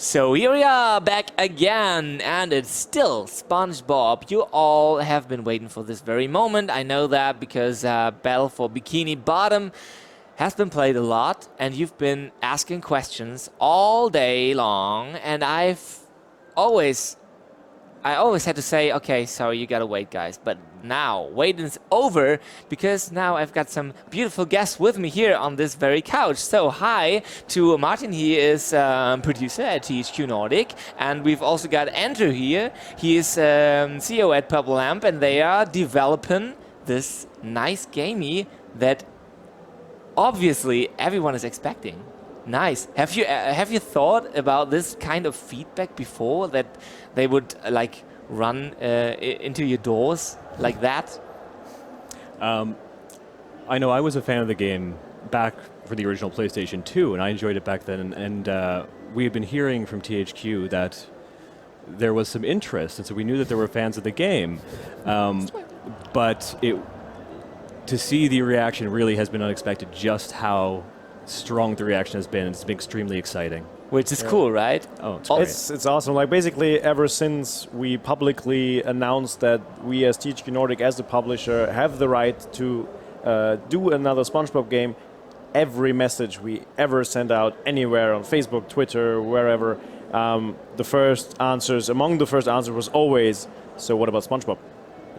So here we are back again, and it's still SpongeBob. You all have been waiting for this very moment. I know that because Battle for Bikini Bottom has been played a lot, and you've been asking questions all day long, and I always had to say, okay, sorry, you gotta wait, guys. But now, waiting's over, because now I've got some beautiful guests with me here on this very couch. So, hi to Martin. He is producer at THQ Nordic. And we've also got Andrew here. He is CEO at Purple Lamp, and they are developing this nice gamey that obviously everyone is expecting. Nice. Have you thought about this kind of feedback before, that they would like run into your doors like that? I know I was a fan of the game back for the original PlayStation 2, and I enjoyed it back then. And we had been hearing from THQ that there was some interest, and so we knew that there were fans of the game. But to see the reaction really has been unexpected. Just how strong the reaction has been. It's been extremely exciting. Which is cool, right? Oh, it's great. It's awesome. Like, basically, ever since we publicly announced that we as THQ Nordic, as the publisher, have the right to do another SpongeBob game, every message we ever send out anywhere on Facebook, Twitter, wherever, among the first answers was always, so what about SpongeBob?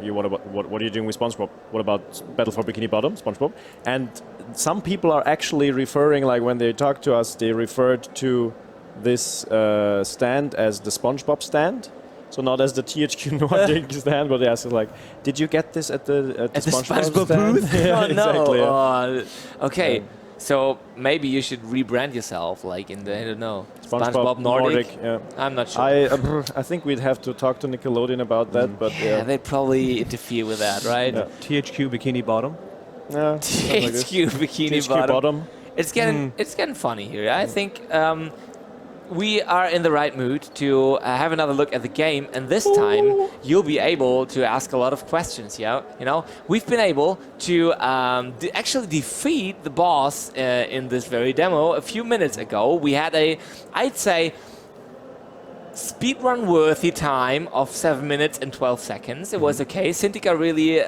What are you doing with SpongeBob? What about Battle for Bikini Bottom, SpongeBob? And some people are actually referring, like when they talk to us, they referred to this stand as the SpongeBob stand. So not as the THQ Nordic stand, but they asked like, did you get this at the SpongeBob stand? booth? Yeah, oh, exactly. No. Okay. So maybe you should rebrand yourself, like in the, I don't know, SpongeBob Nordic. Yeah. I'm not sure. I think we'd have to talk to Nickelodeon about that, but yeah, they'd probably interfere with that, right? Yeah. THQ Bikini Bottom? Yeah, THQ Bikini THQ Bottom. It's getting funny here. I think we are in the right mood to have another look at the game, and this time you'll be able to ask a lot of questions. Yeah, you know, we've been able to actually defeat the boss in this very demo a few minutes ago. We had I'd say, speedrun worthy time of 7 minutes and 12 seconds. It was okay. Cintika really,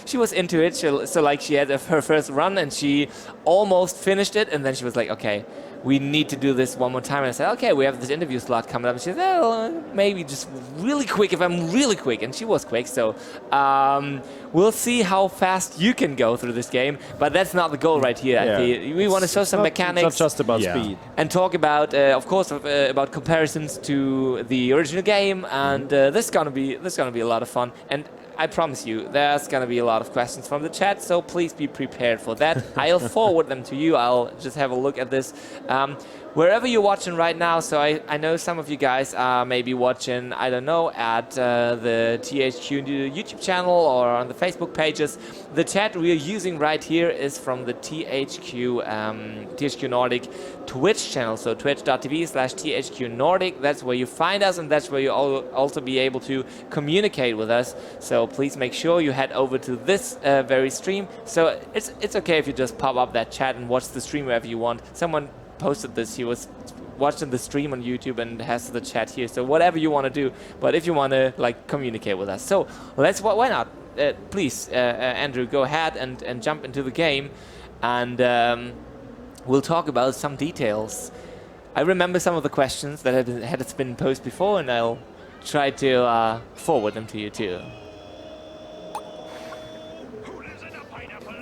she was into it. So like she had her first run and she almost finished it, and then she was like, okay, we need to do this one more time. And I said, okay, we have this interview slot coming up. And she said, well, maybe just really quick if I'm really quick. And she was quick. So we'll see how fast you can go through this game. But that's not the goal right here. Yeah. We want to show some mechanics. It's not just about speed. And talk about, of course, about comparisons to the original game. And this is gonna be a lot of fun. And I promise you, there's going to be a lot of questions from the chat, so please be prepared for that. I'll forward them to you. I'll just have a look at this. Wherever you're watching right now, so I know some of you guys are maybe watching, I don't know, at the THQ YouTube channel or on the Facebook pages. The chat we are using right here is from the THQ Nordic Twitch channel, so twitch.tv/THQ Nordic. That's where you find us, and that's where you'll also be able to communicate with us. So please make sure you head over to this very stream. So it's okay if you just pop up that chat and watch the stream wherever you want. Someone posted this. He was watching the stream on YouTube and has the chat here. So whatever you want to do, but if you want to like communicate with us, so why not? Please, Andrew, go ahead and jump into the game, and we'll talk about some details. I remember some of the questions that had been posed before, and I'll try to forward them to you too.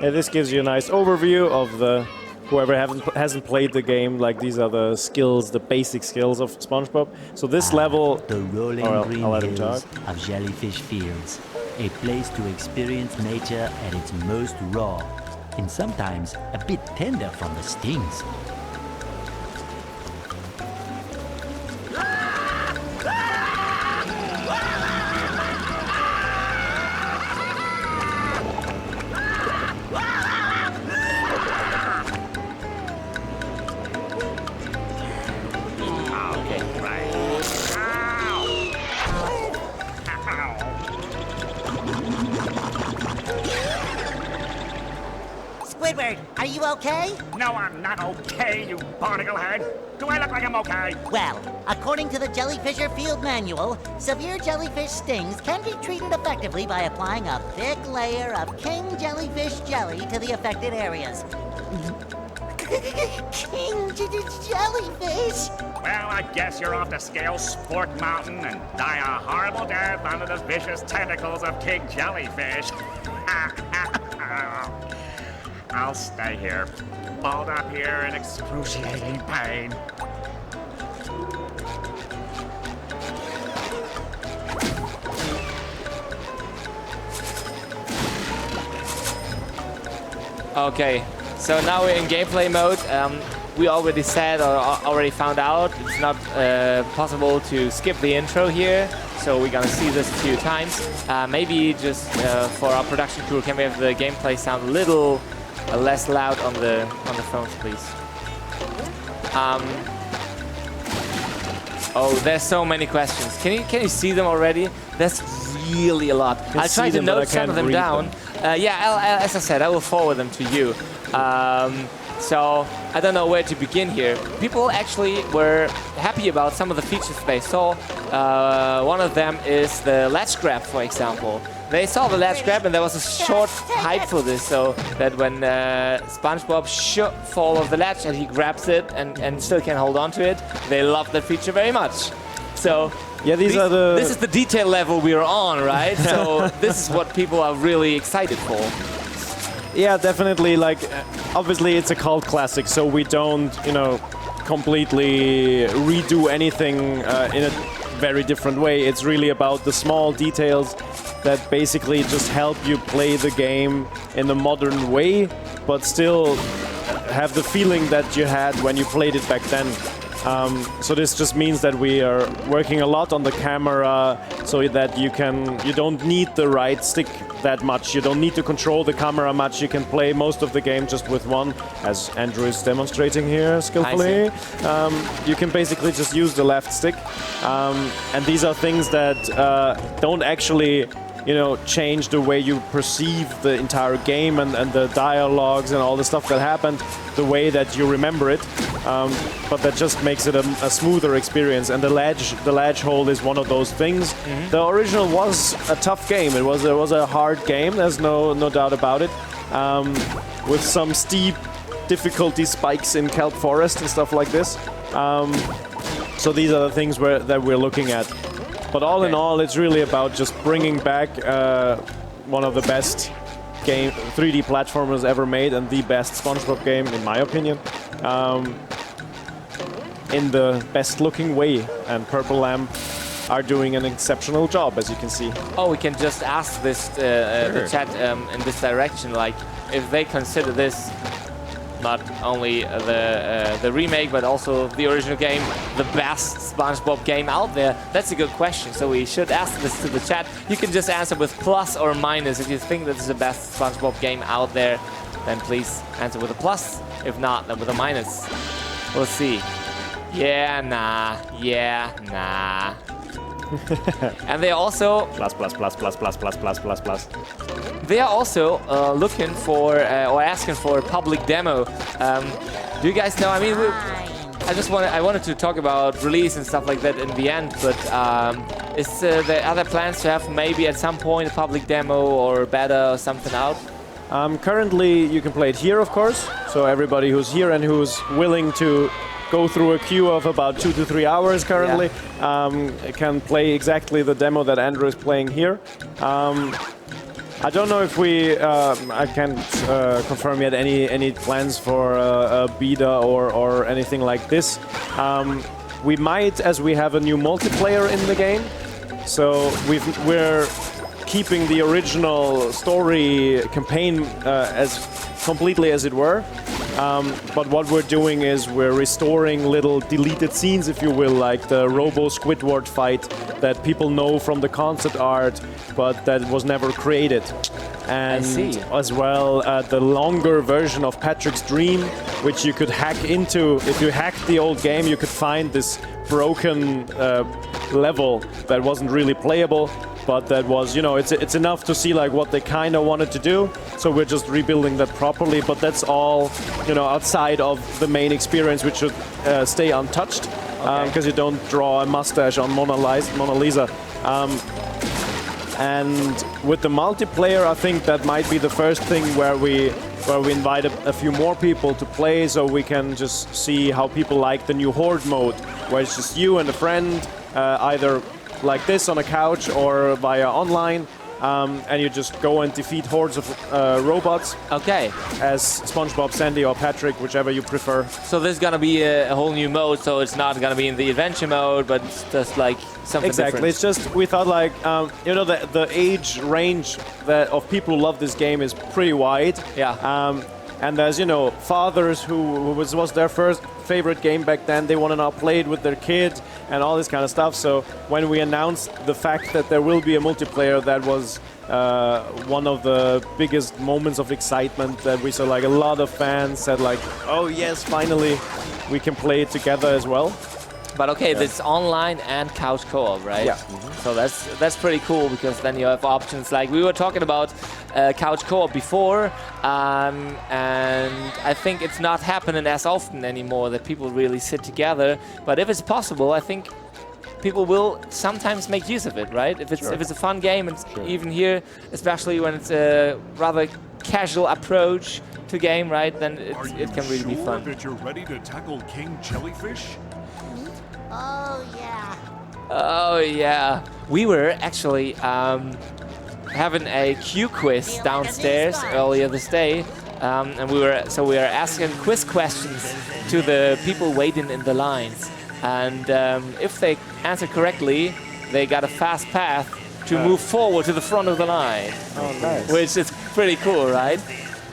Yeah, this gives you a nice overview of the whoever hasn't played the game. Like, these are the skills, the basic skills of SpongeBob. So this level, the rolling green I'll let him hills talk. of Jellyfish Fields, a place to experience nature at its most raw, and sometimes a bit tender from the stings. Squidward, are you okay? No, I'm not okay, you barnacle head. Do I look like I'm okay? Well, according to the Jellyfisher Field Manual, severe jellyfish stings can be treated effectively by applying a thick layer of king jellyfish jelly to the affected areas. Jellyfish? Well, I guess you're off to scale Sport Mountain and die a horrible death under the vicious tentacles of king jellyfish. I'll stay here, balled up here in excruciating pain. Okay, so now we're in gameplay mode. We already said or already found out it's not possible to skip the intro here, so we're gonna see this a few times. Maybe just for our production crew, can we have the gameplay sound a little less loud on the phones, please? Oh, there's so many questions. Can you see them already? That's really a lot. I'll try to note some of them down. Yeah, as I said, I will forward them to you. So I don't know where to begin here. People actually were happy about some of the features they saw. One of them is the ledge grab, for example. They saw the ledge grab and there was a short hype for this, so that when SpongeBob should fall off the ledge and he grabs it and still can hold on to it, they love that feature very much. So Yeah, this is the detail level we're on, right? So this is what people are really excited for. Yeah, definitely. Like, obviously, it's a cult classic, so we don't, completely redo anything in a very different way. It's really about the small details that basically just help you play the game in a modern way, but still have the feeling that you had when you played it back then. So this just means that we are working a lot on the camera so that you don't need the right stick that much. You don't need to control the camera much. You can play most of the game just with one, as Andrew is demonstrating here skillfully. You can basically just use the left stick. And these are things that don't actually change the way you perceive the entire game and the dialogues and all the stuff that happened, the way that you remember it. But that just makes it a smoother experience. And the ledge hold is one of those things. The original was a tough game. It was a hard game. There's no doubt about it. With some steep difficulty spikes in kelp forest and stuff like this. So these are the things that we're looking at. But all in all, it's really about just bringing back one of the best 3D platformers ever made and the best SpongeBob game, in my opinion, in the best-looking way. And Purple Lamp are doing an exceptional job, as you can see. Oh, we can just ask this the chat in this direction, like if they consider this not only the remake, but also the original game, the best SpongeBob game out there? That's a good question, so we should ask this to the chat. You can just answer with plus or minus. If you think that this is the best SpongeBob game out there, then please answer with a plus. If not, then with a minus. We'll see. Yeah, nah. Yeah, nah. And they also... Plus. They are also looking for or asking for a public demo. Do you guys know? I mean, I wanted to talk about release and stuff like that in the end, but is there other plans to have maybe at some point a public demo or beta or something out? Currently, you can play it here, of course. So everybody who's here and who's willing to go through a queue of about 2 to 3 hours currently can play exactly the demo that Andrew is playing here. I don't know if I can't confirm yet any plans for a beta or anything like this. We might, as we have a new multiplayer in the game. So we're keeping the original story campaign as completely as it were. But what we're doing is we're restoring little deleted scenes, if you will, like the Robo-Squidward fight that people know from the concept art, but that was never created. And as well, the longer version of Patrick's Dream, which you could hack into. If you hacked the old game, you could find this broken level that wasn't really playable. but that was, it's enough to see like what they kind of wanted to do. So we're just rebuilding that properly, but that's all, outside of the main experience, which should stay untouched, because you don't draw a mustache on Mona Lisa. And with the multiplayer, I think that might be the first thing where we invite a few more people to play, so we can just see how people like the new Horde mode, where it's just you and a friend, either like this on a couch or via online, and you just go and defeat hordes of robots. Okay. As SpongeBob, Sandy, or Patrick, whichever you prefer. So there's gonna be a whole new mode, so it's not gonna be in the adventure mode, but it's just like something Exactly. different. It's just, we thought like, the age range of people who love this game is pretty wide. Yeah. And there's, fathers who was their first favorite game back then. They want to now play it with their kid and all this kind of stuff. So when we announced the fact that there will be a multiplayer, that was one of the biggest moments of excitement that we saw. Like a lot of fans said like, oh yes, finally we can play it together as well. But okay, this online and couch co-op, right? Yeah. So that's pretty cool, because then you have options. Like we were talking about couch co-op before, and I think it's not happening as often anymore that people really sit together. But if it's possible, I think people will sometimes make use of it, right? If it's a fun game, and even here, especially when it's a rather casual approach to game, right? Then it can really be fun. That you're ready to tackle King Jellyfish? Oh, yeah. Oh yeah, we were actually having a Q quiz downstairs earlier this day, and we were asking quiz questions to the people waiting in the lines, and if they answered correctly, they got a fast path to move forward to the front of the line. Oh, nice. Which is pretty cool, right?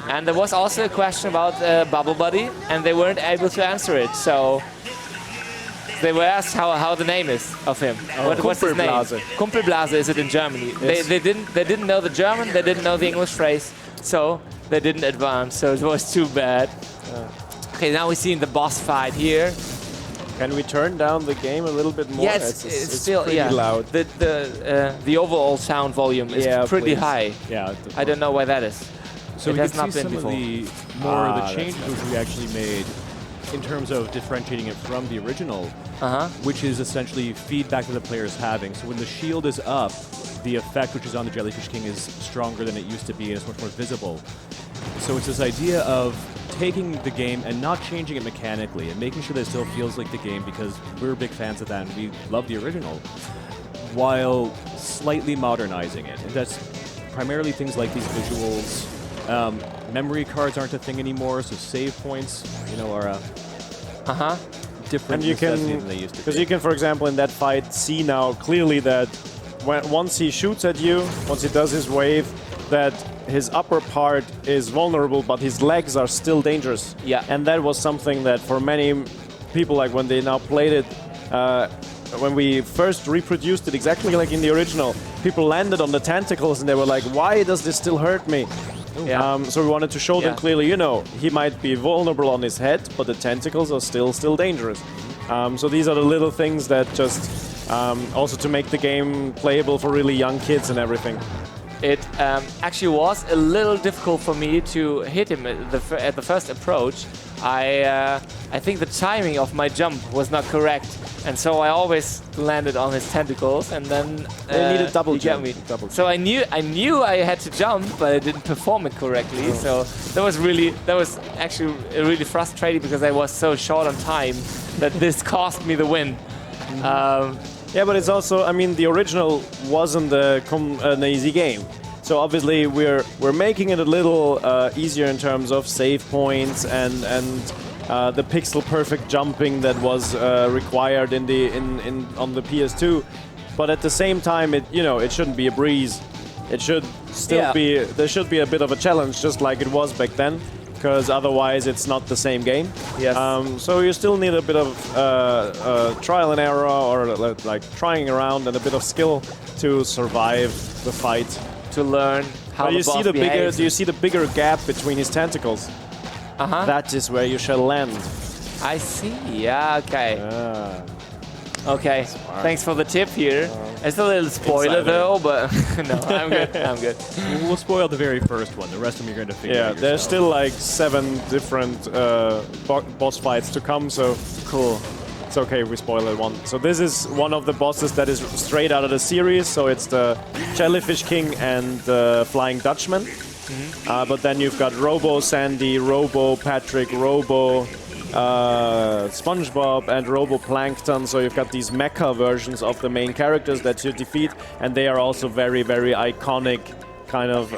And there was also a question about Bubble Buddy, and they weren't able to answer it, so. They were asked how the name is of him. What's his name? Kumpelblase is it in Germany. Yes. They didn't know the German, they didn't know the English phrase, so they didn't advance. So it was too bad. Okay, now we're seeing the boss fight here. Can we turn down the game a little bit more? Yeah, it's still pretty loud. The overall sound volume is pretty high. Yeah. I don't know why that is. So it we has can not see been some before. of the more of the changes which we actually made in terms of differentiating it from the original, which is essentially feedback that the player is having. So when the shield is up, the effect which is on the Jellyfish King is stronger than it used to be, and it's much more visible. So it's this idea of taking the game and not changing it mechanically and making sure that it still feels like the game, because we're big fans of that and we love the original, while slightly modernizing it. And that's primarily things like these visuals. Memory cards aren't a thing anymore, so save points, are different And you can, than they used to be. because you can, for example, in that fight, see now clearly that once he shoots at you, once he does his wave, that his upper part is vulnerable, but his legs are still dangerous. Yeah. And that was something that for many people, like when they now played it, when we first reproduced it exactly like in the original, people landed on the tentacles and they were like, why does this still hurt me? Yeah. So we wanted to show them clearly, he might be vulnerable on his head, but the tentacles are still dangerous. So these are the little things that just also to make the game playable for really young kids and everything. It actually was a little difficult for me to hit him at the first approach. I think the timing of my jump was not correct, and so I always landed on his tentacles, and then They need a double he got jump. me. Double So I knew I had to jump, but I didn't perform it correctly. So that was actually really frustrating, because I was so short on time that this cost me the win. Yeah, but it's also, the original wasn't an easy game. So obviously we're making it a little easier in terms of save points and the pixel perfect jumping that was required on the PS2. But at the same time, it shouldn't be a breeze. It should still be, there should be a bit of a challenge, just like it was back then, because otherwise it's not the same game. Yes. So you still need a bit of trial and error, or like trying around, and a bit of skill to survive the fight. To learn how But the you see boss the behaves. do you see the bigger gap between his tentacles? That is where you shall land. I see. Yeah. Okay. Okay, thanks for the tip here. It's a little spoiler though, but no, I'm good. I'm good. We'll spoil the very first one. The rest of them you're going to figure out there's yourself. still like 7 different boss fights to come, so Cool. it's okay if we spoil it one. So this is one of the bosses that is straight out of the series. So it's the Jellyfish King and the Flying Dutchman. But then you've got Robo Sandy, Robo Patrick, Robo SpongeBob, and Robo Plankton. So you've got these mecha versions of the main characters that you defeat, and they are also very, very iconic kind of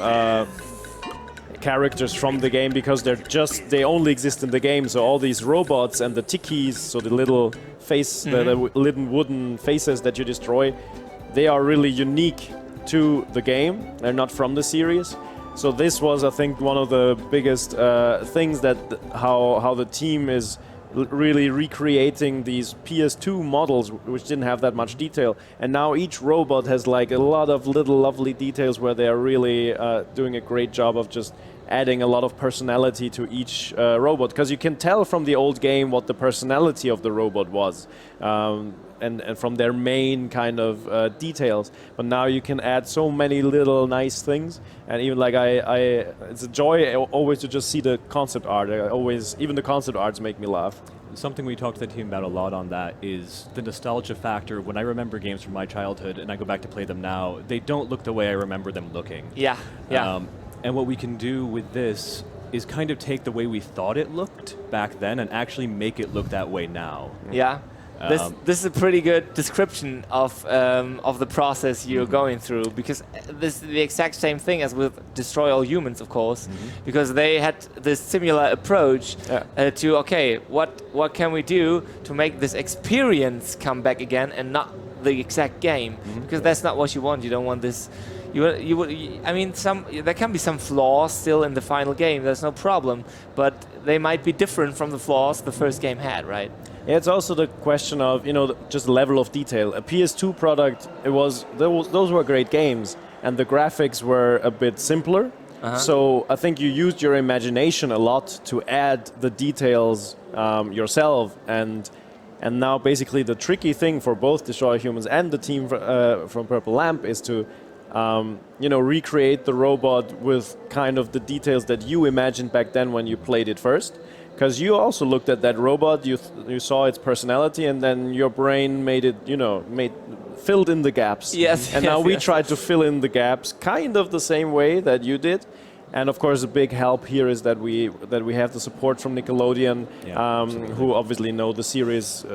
characters from the game, because they only exist in the game. So all these robots and the tikis, so the little the little wooden faces that you destroy, they are really unique to the game. They're not from the series. So this was, I think, one of the biggest things that how the team is really recreating these PS2 models, which didn't have that much detail. And now each robot has like a lot of little lovely details where they are really doing a great job of just adding a lot of personality to each robot. Because you can tell from the old game what the personality of the robot was. And from their main kind of details, but now you can add so many little nice things, and even like it's a joy always to just see the concept art. Even the concept arts make me laugh. Something we talked to the team about a lot on that is the nostalgia factor. When I remember games from my childhood and I go back to play them now, they don't look the way I remember them looking. Yeah, yeah. And what we can do with this is kind of take the way we thought it looked back then and actually make it look that way now. Yeah. This is a pretty good description of the process you're going through, because this is the exact same thing as with Destroy All Humans, of course, because they had this similar approach to, okay, what can we do to make this experience come back again and not the exact game, because that's not what you want. You don't want this. I mean, there can be some flaws still in the final game. There's no problem, but they might be different from the flaws the first game had, right? Yeah, it's also the question of, just level of detail. A PS2 product, those were great games, and the graphics were a bit simpler. So I think you used your imagination a lot to add the details yourself, and now basically the tricky thing for both Destroy Humans and the team from Purple Lamp is to recreate the robot with kind of the details that you imagined back then when you played it first. Because you also looked at that robot, you saw its personality, and then your brain made it, filled in the gaps. Yes. And now we tried to fill in the gaps kind of the same way that you did. And of course, a big help here is that we have the support from Nickelodeon, who obviously know the series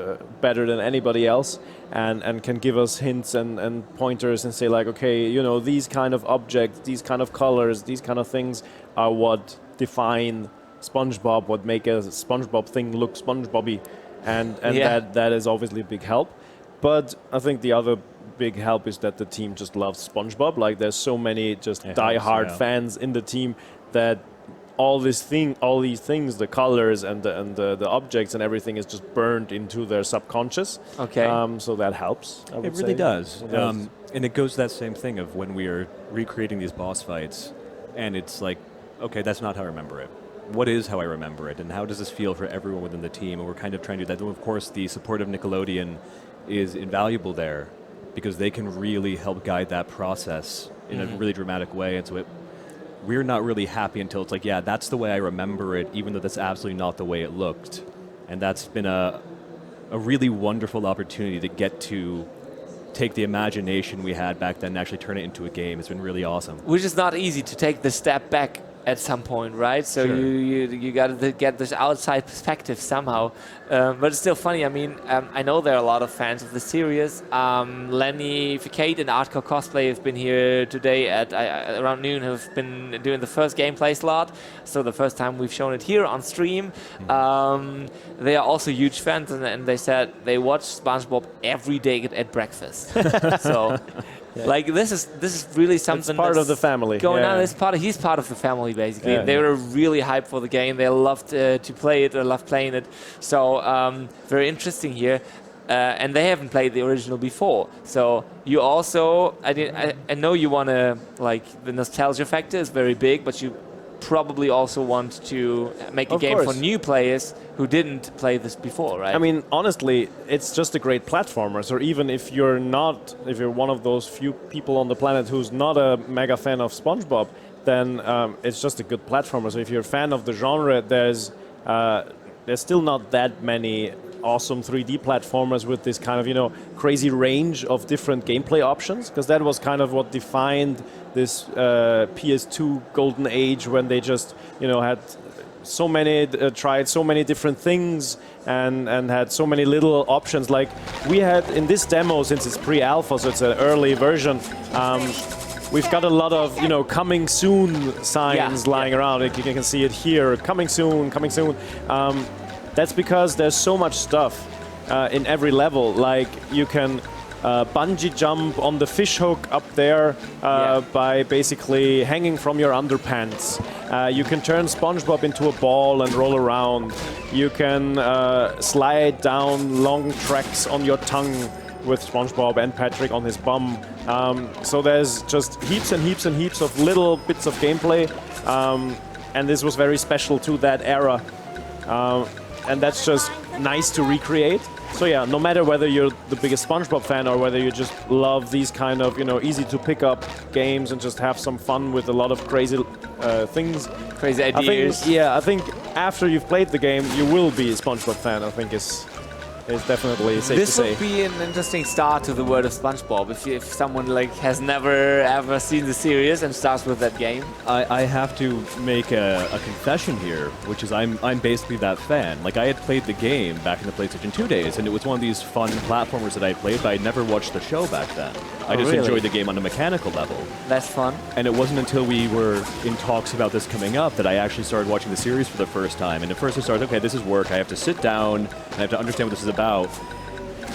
better than anybody else, and can give us hints and pointers and say like, okay, these kind of objects, these kind of colors, these kind of things are what define SpongeBob, what make a SpongeBob thing look SpongeBobby, and that is obviously a big help. But I think the other big help is that the team just loves SpongeBob. Like there's so many just die-hard fans in the team that all these things, the colors and the objects and everything is just burned into their subconscious. Okay. So that helps. It really does. And it goes to that same thing of when we are recreating these boss fights, and it's like, okay, that's not how I remember it. What is how I remember it, and how does this feel for everyone within the team? And we're kind of trying to do that. And of course, the support of Nickelodeon is invaluable there, because they can really help guide that process in a really dramatic way. And so we're not really happy until it's like, yeah, that's the way I remember it, even though that's absolutely not the way it looked. And that's been a really wonderful opportunity to get to take the imagination we had back then and actually turn it into a game. It's been really awesome. Which is not easy to take the step back at some point, right? So you got to get this outside perspective somehow. But it's still funny. I mean, I know there are a lot of fans of the series. Lenny Ficate and Hardcore Cosplay have been here today at around noon, have been doing the first gameplay slot. So the first time we've shown it here on stream. They are also huge fans, and they said they watch SpongeBob every day at breakfast. So like this is really something. It's part of the family. Going on. He's part of the family basically. They were really hyped for the game. They loved to play it. They loved playing it. So very interesting here. And they haven't played the original before. So you also, I know you want to, like, the nostalgia factor is very big, but you probably also want to make a Of game for course. new players who didn't play this before, right? I mean, honestly, it's just a great platformer. So even if you're one of those few people on the planet who's not a mega fan of SpongeBob, then it's just a good platformer. So if you're a fan of the genre, there's still not that many awesome 3D platformers with this kind of, crazy range of different gameplay options, because that was kind of what defined this PS2 golden age, when they just, had so many, tried so many different things and had so many little options. Like we had in this demo, since it's pre-alpha, so it's an early version, we've got a lot of, coming soon signs lying around. Like you can see it here, coming soon, coming soon. That's because there's so much stuff in every level. Like you can bungee jump on the fish hook up there by basically hanging from your underpants. You can turn SpongeBob into a ball and roll around. You can slide down long tracks on your tongue with SpongeBob and Patrick on his bum. So there's just heaps and heaps and heaps of little bits of gameplay. And this was very special to that era. And that's just nice to recreate. So yeah, no matter whether you're the biggest SpongeBob fan or whether you just love these kind of, easy to pick up games and just have some fun with a lot of crazy things. Crazy ideas. I think after you've played the game, you will be a SpongeBob fan, I think is definitely safe to This say. would be an interesting start to the world of SpongeBob if someone like has never ever seen the series and starts with that game. I have to make a confession here, which is I'm basically that fan. Like I had played the game back in the PlayStation 2 days, and it was one of these fun platformers that I played, but I'd never watched the show back then. I just really? enjoyed the game on a mechanical level. That's fun. And it wasn't until we were in talks about this coming up that I actually started watching the series for the first time. And at first I started, okay, this is work. I have to sit down and I have to understand what this is about.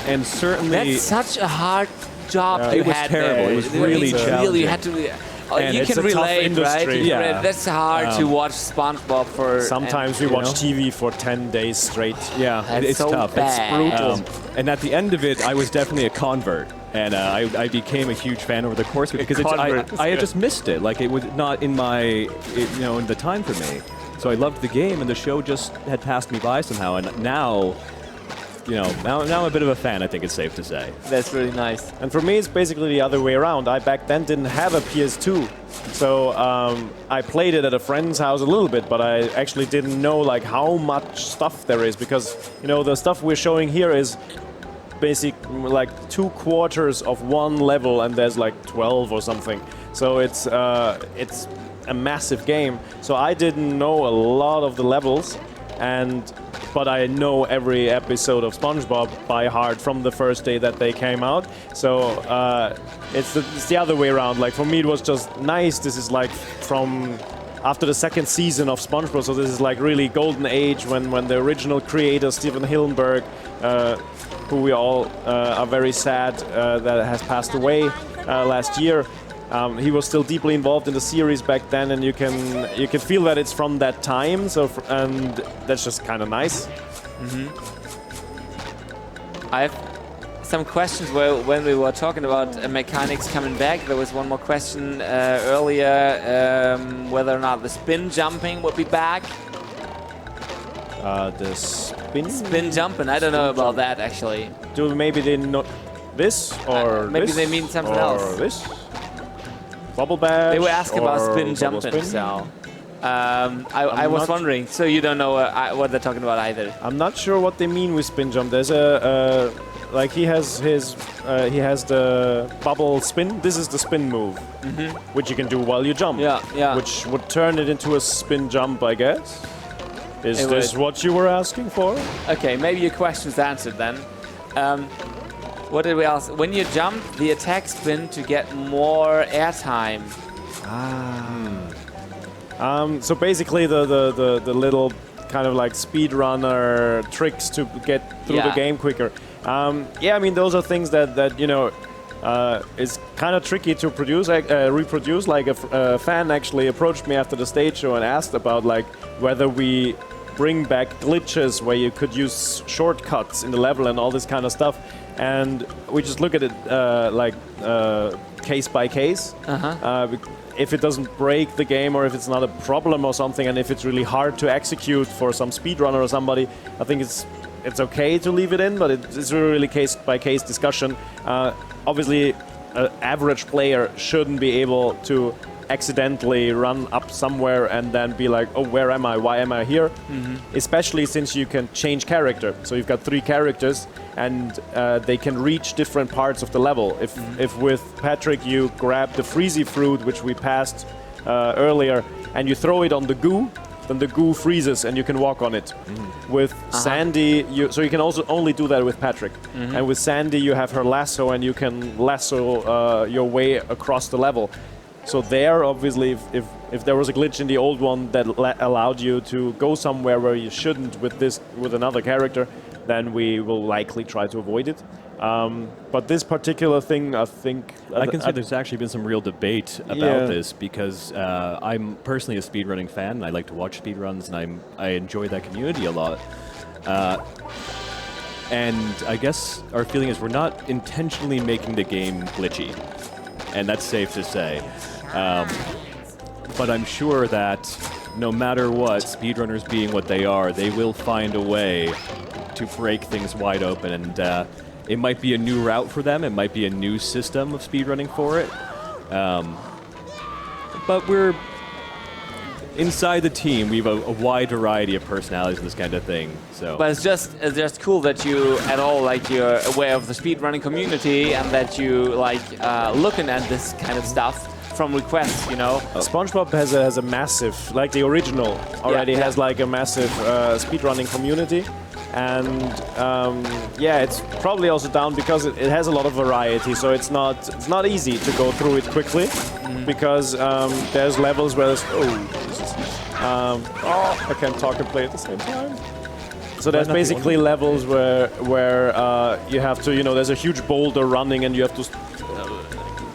And certainly... That's such a hard job you it was had terrible. there. It was really challenging. You had to... And you it's can a tough relate, industry. right? Yeah. That's hard to watch SpongeBob for... Sometimes we watch TV for 10 days straight. Yeah, That's it's so tough. bad. It's brutal. And at the end of it, I was definitely a convert. And I became a huge fan over the course of it because I had just missed it. Like it was not in my, in the time for me. So I loved the game, and the show just had passed me by somehow. And now, now I'm a bit of a fan, I think it's safe to say. That's really nice. And for me, it's basically the other way around. I back then didn't have a PS2, so I played it at a friend's house a little bit, but I actually didn't know like how much stuff there is, because the stuff we're showing here is basic like 2/4 of one level, and there's like 12 or something. So it's a massive game. So I didn't know a lot of the levels, but I know every episode of SpongeBob by heart from the first day that they came out. So it's the other way around. Like for me, it was just nice. This is like from after the second season of SpongeBob. So this is like really golden age when the original creator Steven Hillenburg, who we all are very sad that has passed away last year. He was still deeply involved in the series back then, and you can feel that it's from that time. So and that's just kind of nice. I have some questions when we were talking about mechanics coming back. There was one more question earlier, whether or not the spin jumping would be back. The Spin jumping, I don't know about that actually. Maybe they not this or maybe this, they mean something or else. This bubble bash. They were asking about or spin bubble jumping, spin? so I was wondering. So you don't know what they're talking about either. I'm not sure what they mean with spin jump. There's like he has the bubble spin. This is the spin move, which you can do while you jump. Yeah. Which would turn it into a spin jump, I guess. Is It this would. what you were asking for? Okay, maybe your question's answered then. What did we ask? When you jump, the attack spin to get more airtime. So basically the little kind of like speedrunner tricks to get through the game quicker. I mean, those are things that is kind of tricky to reproduce. Like a fan actually approached me after the stage show and asked about like whether we bring back glitches where you could use shortcuts in the level and all this kind of stuff. And we just look at it case by case. If it doesn't break the game or if it's not a problem or something, and if it's really hard to execute for some speedrunner or somebody, I think it's okay to leave it in, but it's really case by case discussion. Obviously, an average player shouldn't be able to accidentally run up somewhere and then be like, oh, where am I? Why am I here? Especially since you can change character. So you've got 3 characters and they can reach different parts of the level. If with Patrick you grab the freezy fruit, which we passed earlier, and you throw it on the goo, then the goo freezes and you can walk on it. With Sandy, so you can also only do that with Patrick. And with Sandy you have her lasso and you can lasso your way across the level. So there, obviously, if there was a glitch in the old one that allowed you to go somewhere where you shouldn't with another character, then we will likely try to avoid it. But this particular thing, I think... I can say there's actually been some real debate about this because I'm personally a speedrunning fan. And I like to watch speedruns, and I enjoy that community a lot. And I guess our feeling is we're not intentionally making the game glitchy. And that's safe to say. But I'm sure that no matter what, speedrunners being what they are, they will find a way to break things wide open. And it might be a new route for them. It might be a new system of speedrunning for it. But we're... Inside the team, we have a wide variety of personalities in this kind of thing. So, but it's just cool that you you're aware of the speedrunning community and that you looking at this kind of stuff from requests, you know. SpongeBob has a massive, like the original already has like a massive speedrunning community. And it's probably also down because it has a lot of variety, so it's not easy to go through it quickly because there's levels where there's I can't talk and play at the same time. So there's basically levels where you have to, there's a huge boulder running and you have to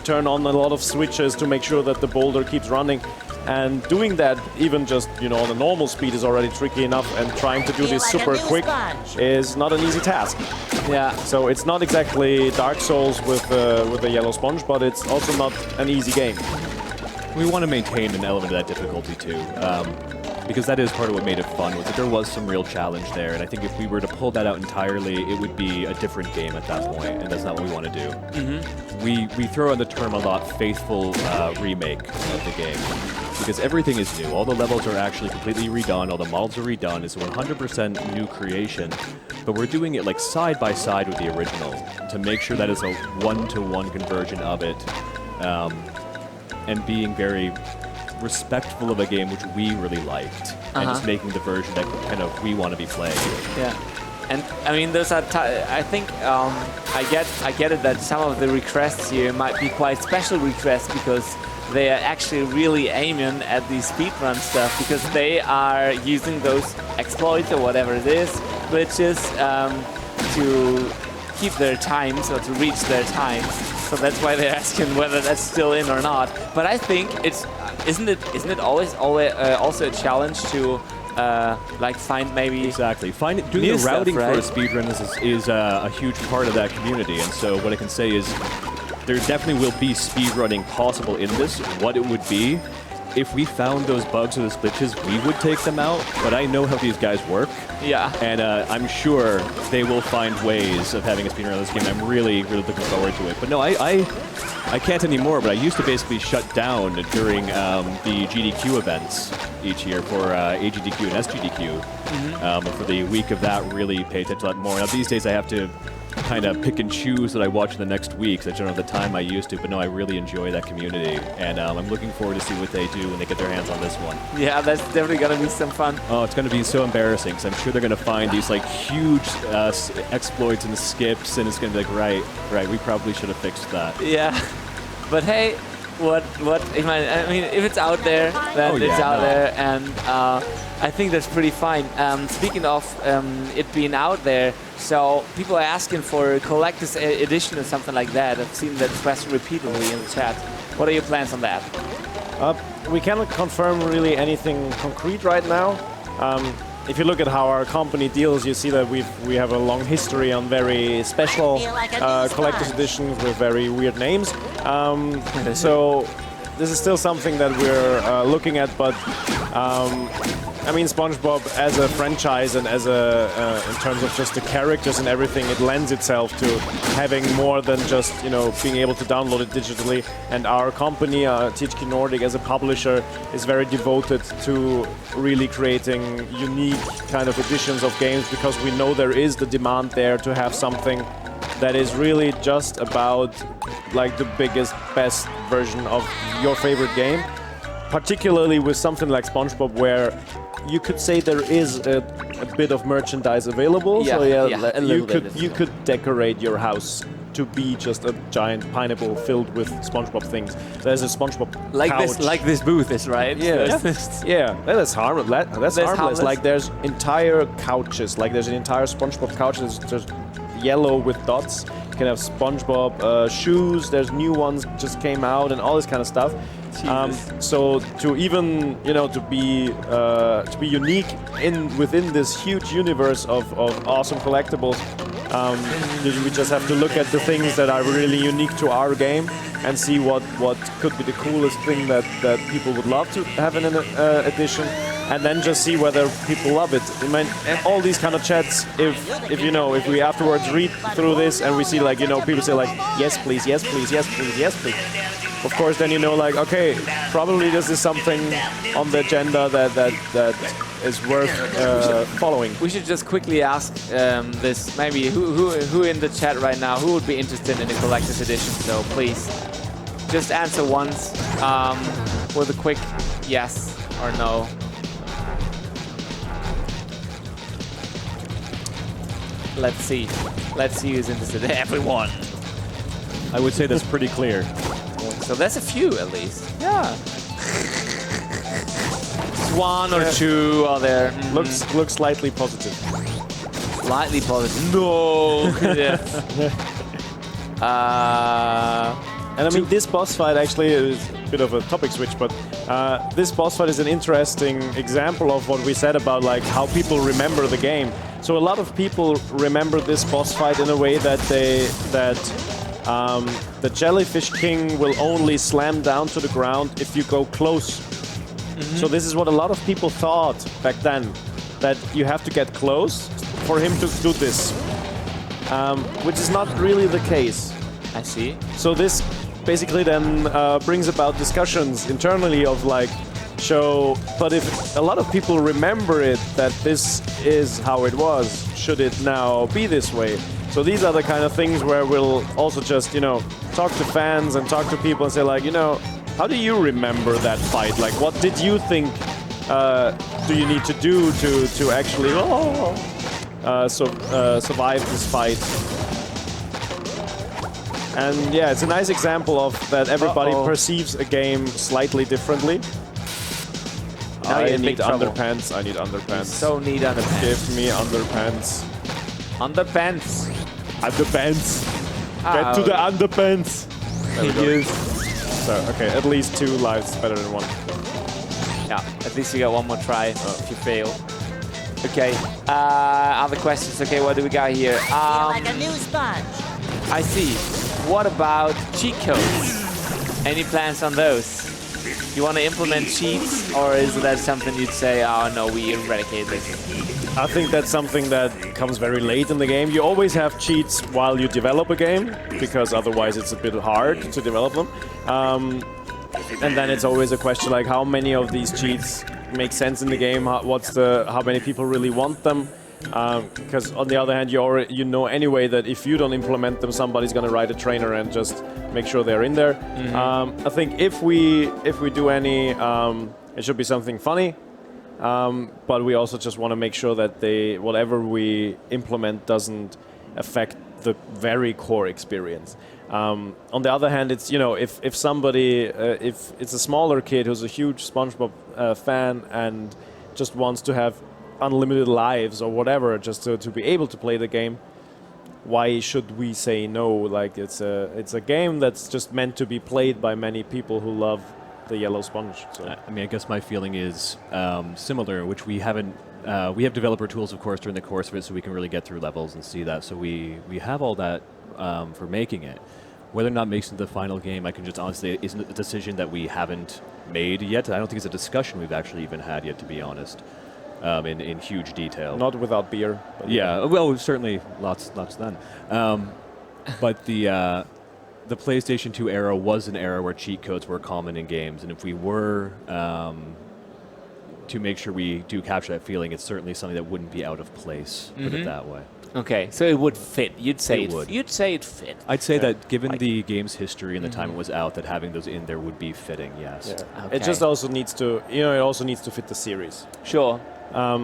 turn on a lot of switches to make sure that the boulder keeps running. And doing that, even just on a normal speed, is already tricky enough. And trying to do this super quick is not an easy task. Yeah. So it's not exactly Dark Souls with the yellow sponge, but it's also not an easy game. We want to maintain an element of that difficulty too, because that is part of what made it fun. Was that there was some real challenge there, and I think if we were to pull that out entirely, it would be a different game at that point, and that's not what we want to do. We throw in the term a lot, faithful remake of the game. Because everything is new. All the levels are actually completely redone. All the models are redone. It's a 100% new creation. But we're doing it like side by side with the original to make sure that it's a one-to-one conversion of it. And being very respectful of a game which we really liked. And just making the version that kind of we want to be playing. Yeah. And I mean, those are. I think I get it that some of the requests here might be quite special requests because they are actually really aiming at the speedrun stuff because they are using those exploits or whatever it is, glitches, to keep their times or to reach their times. So that's why they're asking whether that's still in or not. But I think isn't it always also a challenge to find maybe doing the routing for a speedrun is a huge part of that community. And so what I can say is there definitely will be speedrunning possible in this. What it would be, if we found those bugs or those glitches, we would take them out. But I know how these guys work. Yeah. And I'm sure they will find ways of having a speedrun of this game. I'm really, really looking forward to it. But no, I can't anymore, but I used to basically shut down during the GDQ events each year for AGDQ and SGDQ. For the week of that, really pay attention to that more. Now, these days I have to kind of pick and choose what I watch the next week, so I don't have the time I used to, but no, I really enjoy that community, and I'm looking forward to see what they do when they get their hands on this one. Yeah, that's definitely going to be some fun. Oh, it's going to be so embarrassing, because I'm sure they're going to find these like huge exploits and skips, and it's going to be like, right, we probably should have fixed that. Yeah, but hey, what I mean, if it's out there, then it's out there, and I think that's pretty fine. Speaking of it being out there, so people are asking for a collector's edition or something like that. I've seen that question repeatedly in the chat. What are your plans on that? We cannot confirm really anything concrete right now. if you look at how our company deals, you see that we have a long history on very special Feel like a new collector's sponge. editions with very weird names. So this is still something that we're looking at, but I mean, SpongeBob as a franchise and as in terms of just the characters and everything, it lends itself to having more than just, you know, being able to download it digitally. And our company, THQ Nordic, as a publisher, is very devoted to really creating unique kind of editions of games, because we know there is the demand there to have something that is really just about like the biggest, best version of your favorite game. Particularly with something like SpongeBob, where you could say there is a bit of merchandise available. Yeah, so yeah, a little bit, you could decorate your house to be just a giant pineapple filled with SpongeBob things. There's a SpongeBob couch. Like this booth is, right? Yeah, yeah, that's harmless. That's harmless. harmless. Like there's entire couches. Like there's an entire SpongeBob couch. There's yellow with dots. You can have SpongeBob shoes. There's new ones just came out and all this kind of stuff. So to even to be unique within this huge universe of awesome collectibles, we just have to look at the things that are really unique to our game and see what could be the coolest thing that people would love to have in an edition, and then just see whether people love it. I mean, all these kind of chats, if we afterwards read through this and we see people say like, yes please, yes please, yes please, yes please. Of course, then like, okay, probably this is something on the agenda that is worth following. We should just quickly ask this, maybe who in the chat right now, who would be interested in a collector's edition? So please, just answer once with a quick yes or no. Let's see who's interested. Everyone. I would say that's pretty clear. So there's a few at least. Yeah. One or two are there. Looks slightly positive. Slightly positive. No. And I mean, this boss fight actually is a bit of a topic switch, but this boss fight is an interesting example of what we said about like how people remember the game. So a lot of people remember this boss fight in a way that the Jellyfish King will only slam down to the ground if you go close. So this is what a lot of people thought back then, that you have to get close for him to do this, which is not really the case. I see. So this basically then brings about discussions internally of like, but if a lot of people remember it, that this is how it was, should it now be this way? So these are the kind of things where we'll also just, talk to fans and talk to people and say like, how do you remember that fight? Like, what did you think do you need to do to actually survive this fight? And yeah, it's a nice example of that everybody perceives a game slightly differently. I need underpants. I need underpants. So need underpants. Give me underpants. Underpants. Underpants. Get to the underpants. There we go. So, okay, at least 2 lives better than 1. Yeah, at least you got one more try if you fail. Okay, other questions. Okay, what do we got here? Feel like a new sponge. I see. What about cheat codes? Any plans on those? You want to implement cheats, or is that something you'd say, oh no, we eradicate this? I think that's something that comes very late in the game. You always have cheats while you develop a game, because otherwise it's a bit hard to develop them. And then it's always a question like, how many of these cheats make sense in the game? How many people really want them? Because on the other hand, you know anyway that if you don't implement them, somebody's going to write a trainer and just make sure they're in there. I think if we do any, it should be something funny. But we also just want to make sure that whatever we implement doesn't affect the very core experience. On the other hand, it's if somebody if it's a smaller kid who's a huge SpongeBob fan and just wants to have unlimited lives or whatever, just to be able to play the game, why should we say no? Like it's a game that's just meant to be played by many people who love the yellow sponge. So I mean, I guess my feeling is similar, which we haven't we have developer tools, of course, during the course of it, so we can really get through levels and see that. So we have all that for making it. Whether or not it makes it the final game, I can just honestly say, isn't a decision that we haven't made yet. I don't think it's a discussion we've actually even had yet, to be honest, in huge detail. Not without beer. Yeah, well, certainly lots then. But the PlayStation 2 era was an era where cheat codes were common in games, and if we were to make sure we do capture that feeling, it's certainly something that wouldn't be out of place, put it that way. Okay, so it would fit. You'd say It would. You'd say it fit. I'd say that given Like- the game's history and the time it was out, that having those in there would be fitting, yes. Yeah. Okay. It just also needs to, it also needs to fit the series. Sure.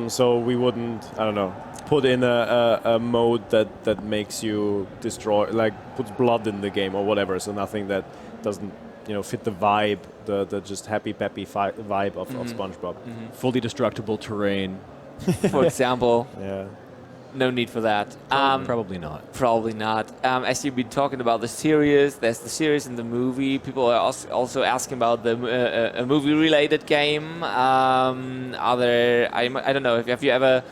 So we wouldn't, I don't know, put in a mode that makes you destroy, like puts blood in the game or whatever. So nothing that doesn't, fit the vibe, the just happy peppy vibe of SpongeBob. Fully destructible terrain, For example, Yeah. no need for that. probably not. Probably not. As you've been talking about the series, there's the series and the movie. People are also asking about the a movie-related game. Are there? I don't know. Have you ever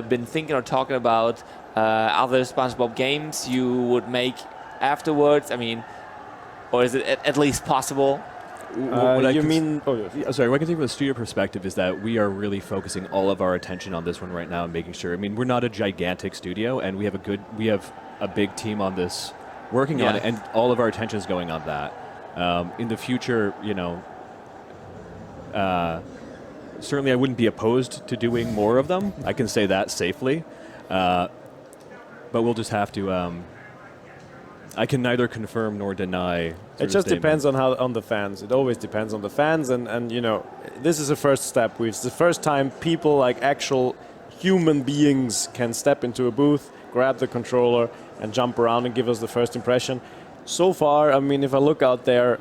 been thinking or talking about other SpongeBob games you would make afterwards? I mean, or is it at least possible? What I You can mean? Oh, yes. Yeah, sorry, what I can think from the studio perspective is that we are really focusing all of our attention on this one right now and making sure. I mean, we're not a gigantic studio, and we have a big team on this working on it, and all of our attention is going on that. In the future, certainly I wouldn't be opposed to doing more of them. I can say that safely, but we'll just have to. I can neither confirm nor deny. It just depends on the fans. It always depends on the fans, and this is the first step. It's the first time people, like actual human beings, can step into a booth, grab the controller, and jump around and give us the first impression. So far, I mean, if I look out there,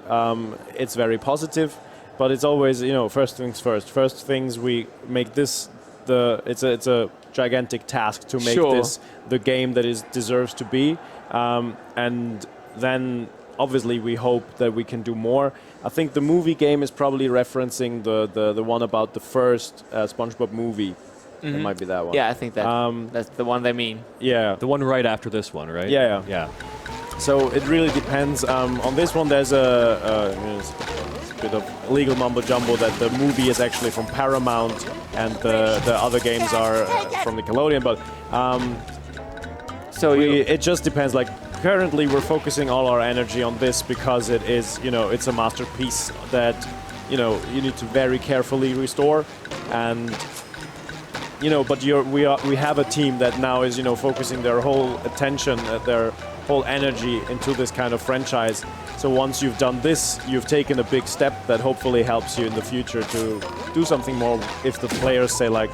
it's very positive, but it's always first things first. First things we make this it's a gigantic task to make this the game that it deserves to be, and then. Obviously, we hope that we can do more. I think the movie game is probably referencing the one about the first SpongeBob movie. It might be that one. Yeah, I think that's the one they mean. Yeah. The one right after this one, right? Yeah. So it really depends. On this one, there's it's a bit of legal mumbo jumbo that the movie is actually from Paramount and the other games are from Nickelodeon. But it just depends. Like. Currently, we're focusing all our energy on this because it is, it's a masterpiece that, you need to very carefully restore, and, but we have a team that now is, focusing their whole attention, their whole energy into this kind of franchise. So once you've done this, you've taken a big step that hopefully helps you in the future to do something more. If the players say like,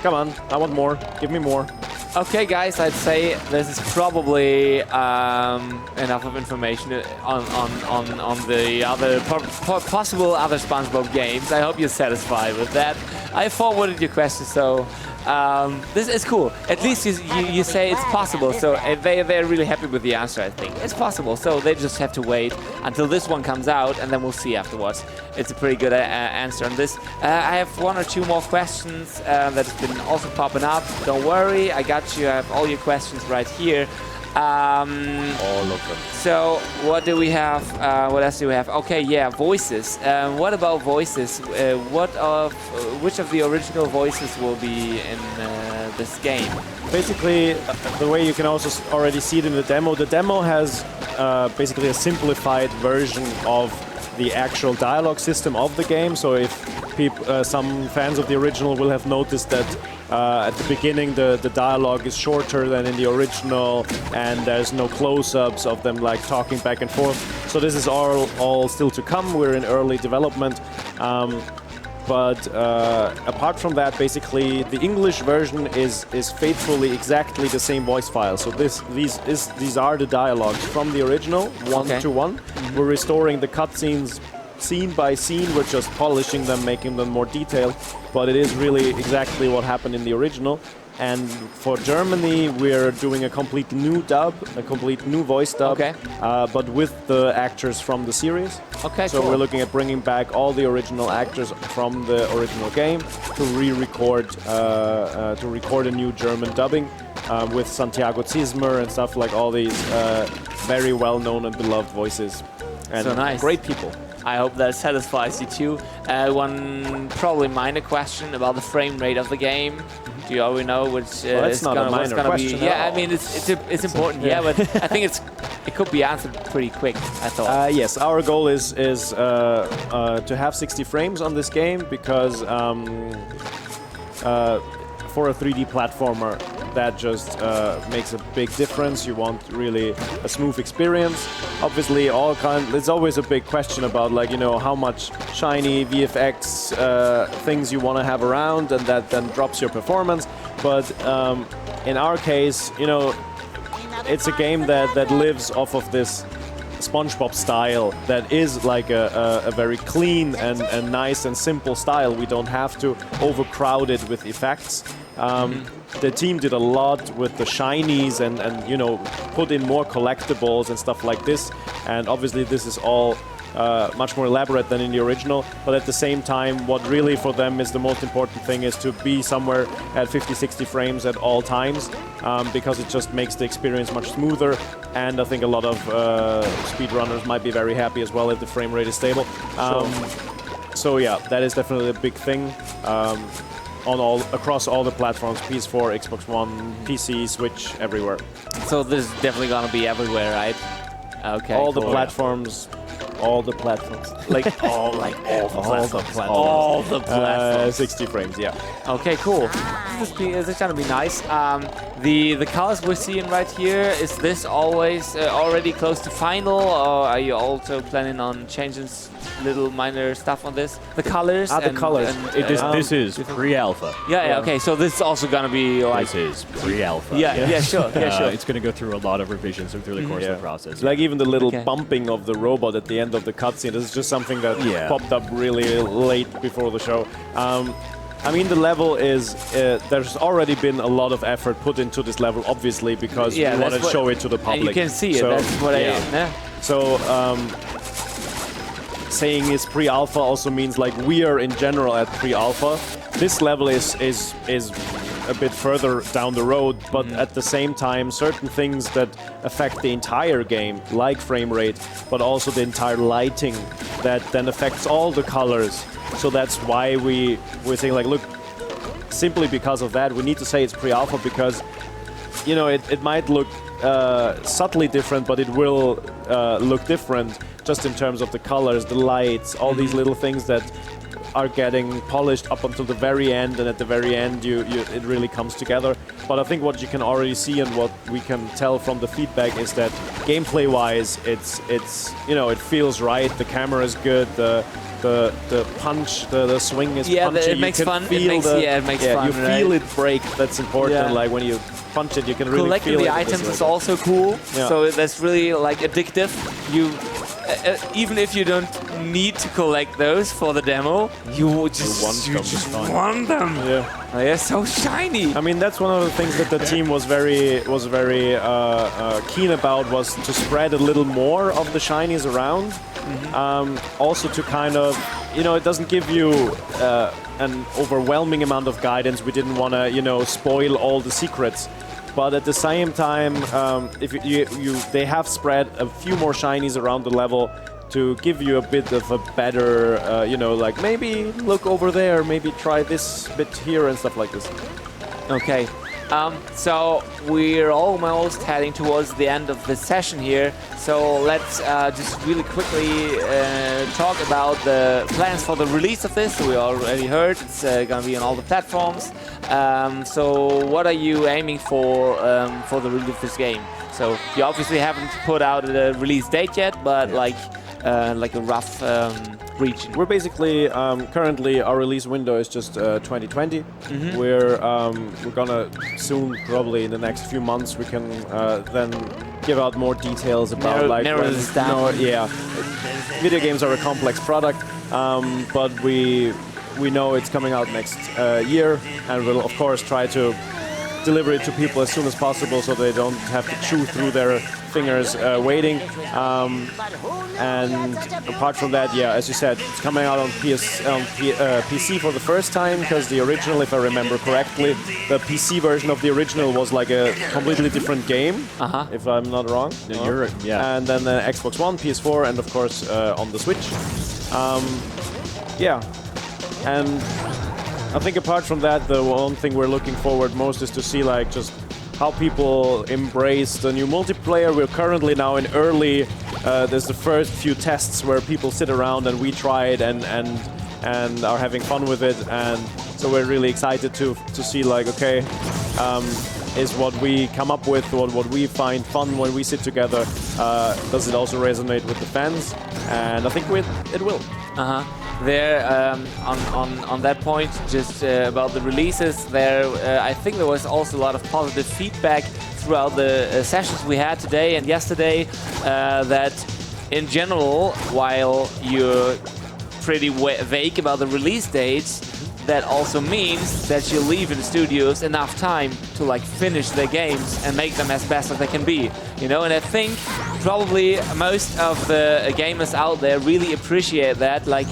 "Come on, I want more, give me more." Okay, guys, I'd say this is probably enough of information on the other possible other SpongeBob games. I hope you're satisfied with that. I forwarded your question, so this is cool. At least you say it's possible, so they're really happy with the answer, I think. It's possible, so they just have to wait until this one comes out, and then we'll see afterwards. It's a pretty good answer on this. I have one or two more questions that have been also popping up. Don't worry, I got you. I have all your questions right here. All of them. So what do we have? What else do we have? Okay, yeah, voices. What about voices? Which of the original voices will be in this game? Basically, the way you can also already see it in the demo has basically a simplified version of the actual dialogue system of the game. So if some fans of the original will have noticed that at the beginning the dialogue is shorter than in the original, and there's no close-ups of them like talking back and forth. So this is all still to come. We're in early development. But apart from that, basically the English version is faithfully exactly the same voice file. So these are the dialogues from the original, one to one. We're restoring the cutscenes scene by scene. We're just polishing them, making them more detailed. But it is really exactly what happened in the original. And for Germany, we're doing a complete new dub, a complete new voice dub, Okay. but with the actors from the series. Okay, So cool. we're looking at bringing back all the original actors from the original game to re-record, to record a new German dubbing with Santiago Zismer and stuff like all these very well-known and beloved voices. And So nice. great people. I hope that satisfies you too. One probably minor question about the frame rate of the game. Do you already know which Well, that's is not a what's minor gonna question be? at Yeah, I all. mean it's important. Yeah, but I think it could be answered pretty quick. I thought. Yes, our goal is to have 60 frames on this game because for a 3D platformer, that just makes a big difference. You want really a smooth experience. Obviously, there's always a big question about how much shiny VFX things you want to have around, and that then drops your performance. But in our case, it's a game that lives off of this SpongeBob style that is like a very clean and nice and simple style. We don't have to overcrowd it with effects. The team did a lot with the shinies and put in more collectibles and stuff like this. And obviously this is all much more elaborate than in the original, but at the same time, what really for them is the most important thing is to be somewhere at 50-60 frames at all times, because it just makes the experience much smoother, and I think a lot of speedrunners might be very happy as well if the frame rate is stable. So yeah, that is definitely a big thing. Across all the platforms, PS4, Xbox One, PC, Switch, everywhere. So this is definitely gonna be everywhere, right? Okay. All the cool. platforms. All the platforms. all the platforms. 60 frames, yeah. Okay, cool. This is gonna be nice. The colors we're seeing right here, is this always already close to final, or are you also planning on changing little minor stuff on this? The colors? The colors. This is pre-alpha. Yeah, okay, so this is also gonna be like... This is pre-alpha. Yeah, sure. It's going to go through a lot of revisions through the course of the process. Like even the little Okay. bumping of the robot at the end of the cutscene, this is just something that Yeah. popped up really late before the show. I mean, the level is, there's already been a lot of effort put into this level, obviously, because we that's want to what- show it to the public. And you can see it, So, that's what yeah. So, saying it's pre-alpha also means like we are in general at pre-alpha. This level is a bit further down the road, but at the same time, certain things that affect the entire game, like frame rate, but also the entire lighting, that then affects all the colors. So that's why we're saying like, look, simply because of that, we need to say it's pre-alpha because, it might look subtly different, but it will look different just in terms of the colors, the lights, all these little things that are getting polished up until the very end, and at the very end it really comes together. But I think what you can already see and what we can tell from the feedback is that gameplay-wise, it's it feels right. The camera is good. The punch, the swing is punchy. It makes You can fun. feel It makes fun. You feel right? it break. That's important. Yeah. Like when you punch it, you can really Collecting feel the it. items is also cool. Yeah. So that's really like addictive. You even if you don't need to collect those for the demo, you just want them. Yeah. They're so shiny. I mean, that's one of the things that the team was very keen about, was to spread a little more of the shinies around. Also to kind of, it doesn't give you an overwhelming amount of guidance. We didn't want to, spoil all the secrets. But at the same time, if they have spread a few more shinies around the level to give you a bit of a better, like maybe look over there, maybe try this bit here and stuff like this. Okay. So we're almost heading towards the end of the session here. So let's just really quickly talk about the plans for the release of this. We already heard it's going to be on all the platforms. So what are you aiming for the release of this game? So you obviously haven't put out a release date yet, but like a rough region. We're basically currently our release window is just 2020. We're gonna soon, probably in the next few months, we can then give out more details about narrow this down. Video games are a complex product, but we know it's coming out next year, and we'll of course try to deliver it to people as soon as possible, so they don't have to chew through their fingers waiting. And apart from that, yeah, as you said, it's coming out on PC for the first time, because the original, if I remember correctly, the PC version of the original was like a completely different game, if I'm not wrong. Yeah. And then the Xbox One, PS4, and of course on the Switch. Yeah, and I think apart from that, the one thing we're looking forward most is to see like just how people embrace the new multiplayer. We're currently now in early, there's the first few tests where people sit around and we try it and are having fun with it, and so we're really excited to see like, okay, is what we come up with, what we find fun when we sit together, does it also resonate with the fans? And I think it will. There, on that point, just about the releases, there, I think there was also a lot of positive feedback throughout the sessions we had today and yesterday, that in general, while you're pretty vague about the release dates, that also means that you leave in the studios enough time to like finish their games and make them as best as they can be, you know. And I think probably most of the gamers out there really appreciate that. Like,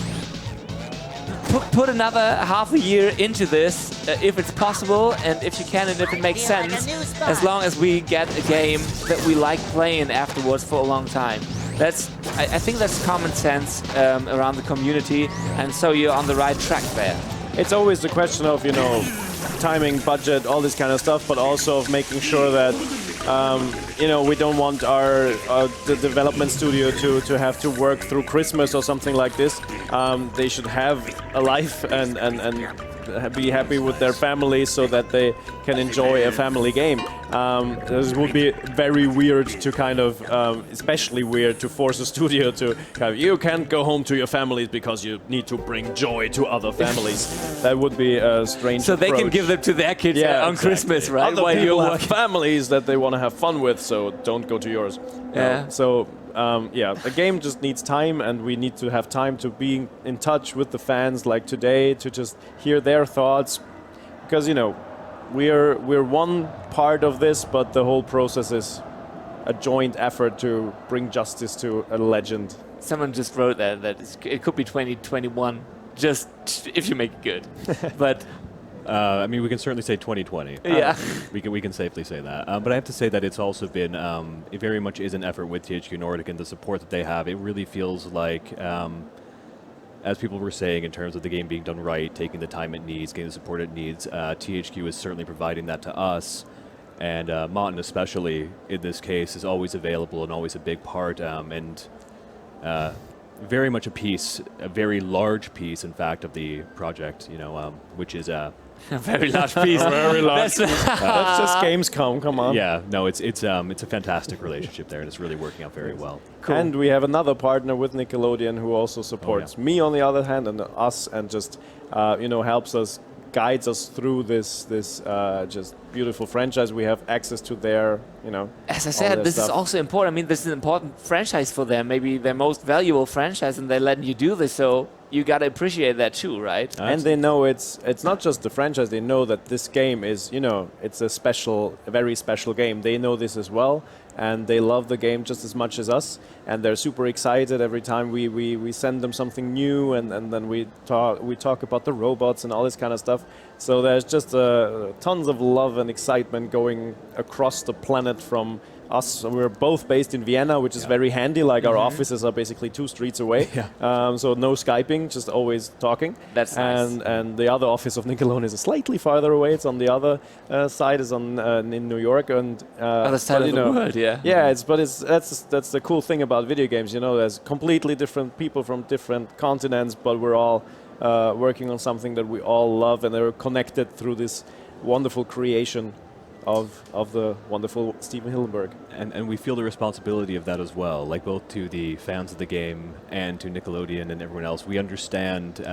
put another half a year into this if it's possible, and if you can, and if it makes sense, as long as we get a game that we like playing afterwards for a long time. I think that's common sense around the community, and so you're on the right track there. It's always the question of, you know, timing, budget, all this kind of stuff, but also of making sure that, you know, we don't want the development studio to have to work through Christmas or something like this. They should have a life and be happy with their families so that they can enjoy a family game. This would be very weird to kind of, especially weird to force a studio to kind of, you can't go home to your families because you need to bring joy to other families. That would be a strange So approach. they can give them to their kids on Christmas, right? Other people have families that they want to have fun with, so don't go to yours. Yeah. So, yeah, the game just needs time, and we need to have time to be in touch with the fans like today, to just hear their thoughts. Because, you know, we're one part of this, but the whole process is a joint effort to bring justice to a legend. Someone just wrote that it could be 2021, just if you make it good. But I mean, we can certainly say 2020. yeah, we can safely say that. But I have to say that it's also been, it very much is an effort with THQ Nordic and the support that they have. It really feels like, as people were saying, in terms of the game being done right, taking the time it needs, getting the support it needs, THQ is certainly providing that to us. And Martin, especially in this case, is always available and always a big part, and very much a very large piece, in fact, of the project, you know, which is a very large piece. Very large. That's just Gamescom, come on. Yeah, no, it's a fantastic relationship there, and it's really working out very well. Cool. And we have another partner with Nickelodeon who also supports me on the other hand, and us, and just you know, helps us, guides us through this just beautiful franchise. We have access to their, you know, as I said, this is also important. I mean, this is an important franchise for them, maybe their most valuable franchise, and they're letting you do this, so you gotta appreciate that too, right? And they know it's not just the franchise. They know that this game is, you know, it's a very special game. They know this as well, and they love the game just as much as us. And they're super excited every time we send them something new, and then we talk about the robots and all this kind of stuff. So there's just tons of love and excitement going across the planet from us. We're both based in Vienna, which is very handy. Like our offices are basically 2 streets away. So no Skyping, just always talking. That's nice. And the other office of Nickelodeon is slightly farther away. It's on the other side, is in New York, and other side of the world. Yeah. Yeah, that's the cool thing about video games. You know, there's completely different people from different continents, but we're all working on something that we all love, and they're connected through this wonderful creation of the wonderful Steven Hillenburg. And we feel the responsibility of that as well, like both to the fans of the game and to Nickelodeon and everyone else. We understand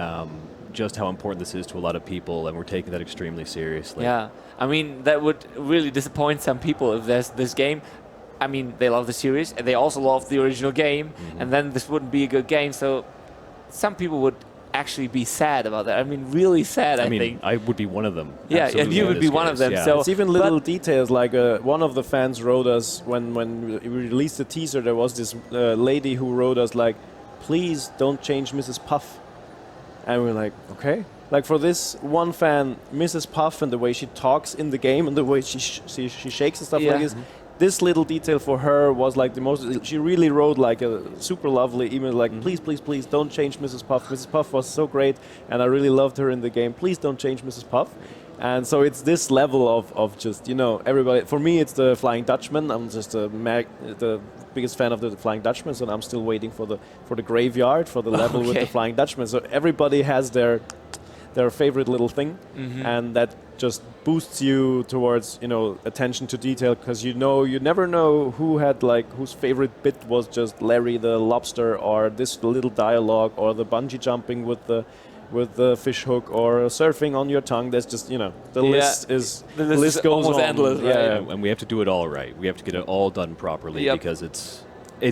just how important this is to a lot of people, and we're taking that extremely seriously. Yeah, I mean, that would really disappoint some people if there's this game. I mean, they love the series, and they also love the original game, and then this wouldn't be a good game, so some people would actually be sad about that. I mean, really sad, I mean, think. I would be one of them. Yeah, and Absolutely, you in would be this one of case, them, yeah. so- It's even little details, like one of the fans wrote us when we released the teaser, there was this lady who wrote us like, please don't change Mrs. Puff. And we're like, okay. Like for this one fan, Mrs. Puff and the way she talks in the game and the way she shakes and stuff Yeah. like this little detail for her was like the most. She really wrote like a super lovely email, like please, please, please don't change Mrs. Puff. Mrs. Puff was so great, and I really loved her in the game. Please don't change Mrs. Puff. And so it's this level of just, you know, everybody. For me, it's the Flying Dutchman. I'm just the biggest fan of the Flying Dutchman, so I'm still waiting for the graveyard, for the level with the Flying Dutchman. So everybody has their favorite little thing, and that just boosts you towards, you know, attention to detail, because you never know whose favorite bit was just Larry the lobster, or this little dialogue, or the bungee jumping with the fish hook, or surfing on your tongue. There's just, you know, the list is goes almost on. endless, right? Yeah. And we have to do it all right. We have to get it all done properly because it's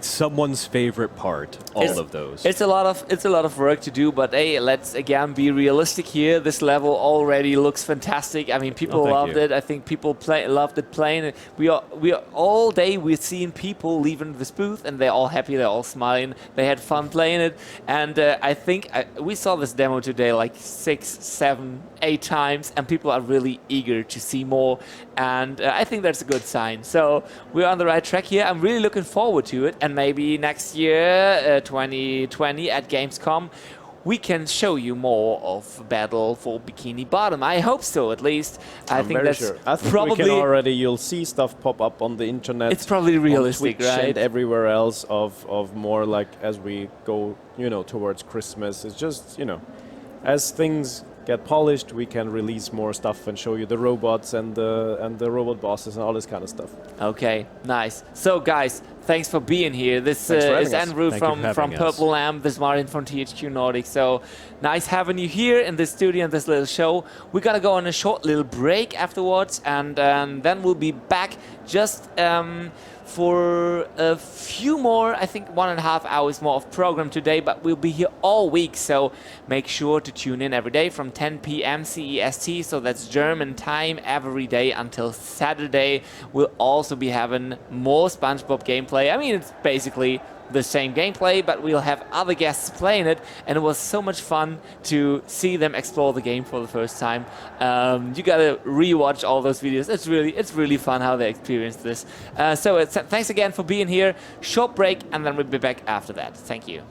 someone's favorite part. Of those. It's a lot of work to do, but hey, let's again be realistic here. This level already looks fantastic. I mean, people loved it. I think people loved it playing it. We are all day we're seeing people leaving this booth, and they're all happy. They're all smiling. They had fun playing it, and I think we saw this demo today like 6, 7, 8 times, and people are really eager to see more. And I think that's a good sign. So we're on the right track here. I'm really looking forward to it. And maybe next year, 2020 at Gamescom, we can show you more of Battle for Bikini Bottom. I hope so, at least. I think very that's sure. I think probably we can already. You'll see stuff pop up on the internet. It's probably realistic, on Twitch right? and everywhere else of more like as we go, you know, towards Christmas. It's just, you know, as things get polished, we can release more stuff and show you the robots and the robot bosses and all this kind of stuff. Okay, nice. So, guys, thanks for being here. This Thanks for is having us. Andrew Thank you from for having us. Purple Lamp. This is Martin from THQ Nordic. So, nice having you here in the studio in this little show. We're gonna go on a short little break afterwards, and then we'll be back just for a few more, I think 1.5 hours more of program today, but we'll be here all week, so make sure to tune in every day from 10 p.m. CEST, so that's German time, every day until Saturday. We'll also be having more SpongeBob gameplay. I mean, it's basically the same gameplay, but we'll have other guests playing it, and it was so much fun to see them explore the game for the first time. You gotta rewatch all those videos. It's really fun how they experienced this. So thanks again for being here. Short break, and then we'll be back after that. Thank you.